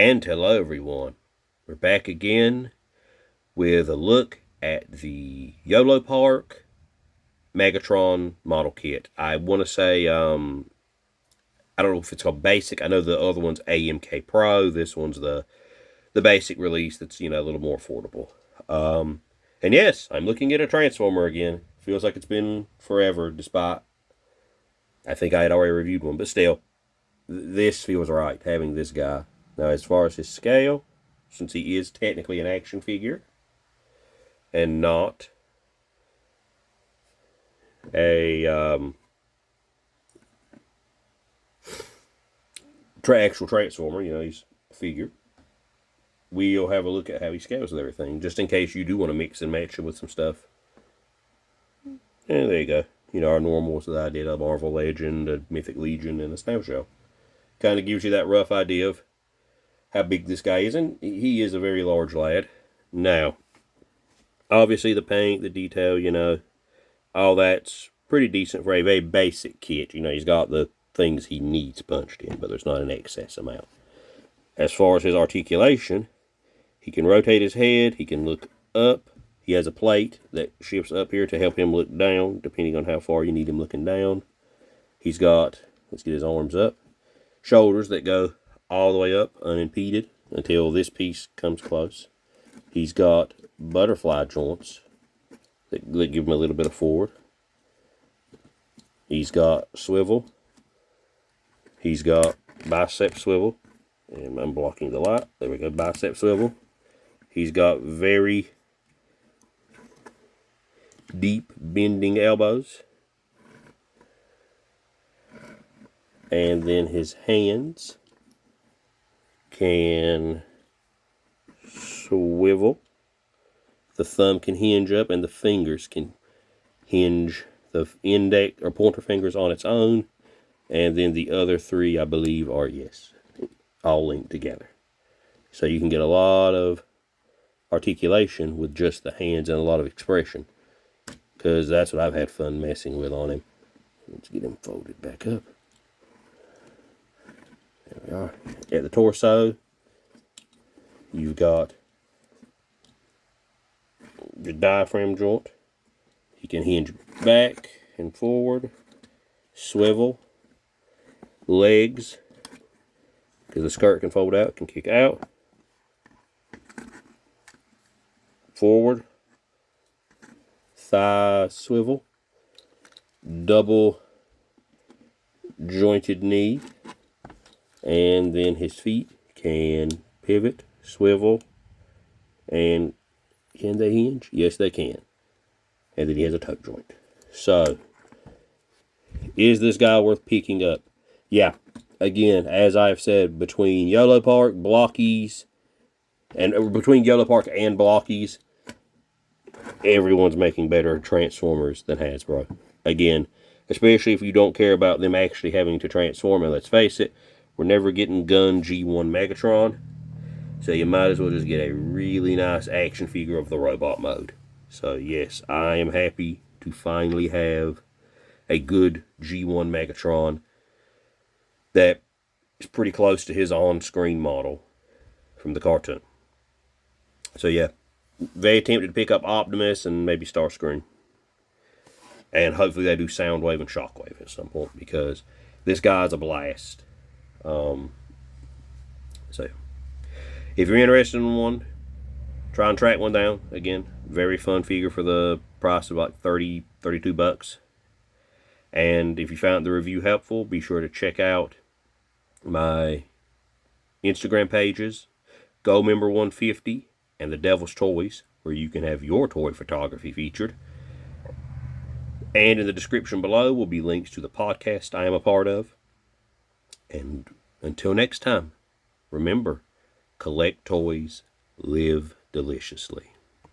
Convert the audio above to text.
And hello everyone, we're back again with a look at the Yolopark Megatron model kit. I want to say, I don't know if it's called basic. I know the other one's AMK Pro. This one's the basic release that's, a little more affordable. And yes, I'm looking at a Transformer again. Feels like it's been forever, despite I think I had already reviewed one, but still, this feels right, having this guy. Now, as far as his scale, since he is technically an action figure and not a actual Transformer, he's a figure, we'll have a look at how he scales with everything, just in case you do want to mix and match him with some stuff. And there you go. Our normals that I did, a Marvel Legend, a Mythic Legion, and a Snail Shell. Kind of gives you that rough idea of how big this guy is, and he is a very large lad. Now, obviously the paint, the detail, all that's pretty decent for a very basic kit. He's got the things he needs punched in, but there's not an excess amount. As far as his articulation, he can rotate his head, he can look up. He has a plate that shifts up here to help him look down, depending on how far you need him looking down. He's got, let's get his arms up, shoulders that go all the way up unimpeded until this piece comes close. He's got butterfly joints that give him a little bit of forward. He's got swivel. He's got bicep swivel. And I'm blocking the light. There we go, bicep swivel. He's got very deep bending elbows. And then his hands can swivel. The thumb can hinge up, and the fingers can hinge, the index or pointer fingers on its own, and then the other three, I believe, are, yes, all linked together. So you can get a lot of articulation with just the hands and a lot of expression, because that's what I've had fun messing with on him. Let's get him folded back up. There we are. At the torso, you've got the diaphragm joint. He can hinge back and forward, swivel, legs, because the skirt can fold out, can kick out, forward, thigh swivel, double jointed knee, and then his feet can pivot, swivel, and can they hinge? Yes, they can. And then he has a toe joint. So, is this guy worth picking up? Yeah. Again, as I've said, between Yolopark, Blockies, and between Yolopark and Blockies, everyone's making better Transformers than Hasbro. Again, especially if you don't care about them actually having to transform, and let's face it, we're never getting Gun G1 Megatron, so you might as well just get a really nice action figure of the robot mode. So yes, I am happy to finally have a good G1 Megatron that is pretty close to his on-screen model from the cartoon. So yeah, very tempted to pick up Optimus and maybe Starscream. And hopefully they do Soundwave and Shockwave at some point, because this guy's a blast. So if you're interested in one, try and track one down. Again, very fun figure for the price of like 30, 32 bucks. And if you found the review helpful, be sure to check out my Instagram pages, GoldMember150 and Thedevilstoyz, where you can have your toy photography featured. And in the description below will be links to the podcast I am a part of. And until next time, remember, collect toys, live deliciously.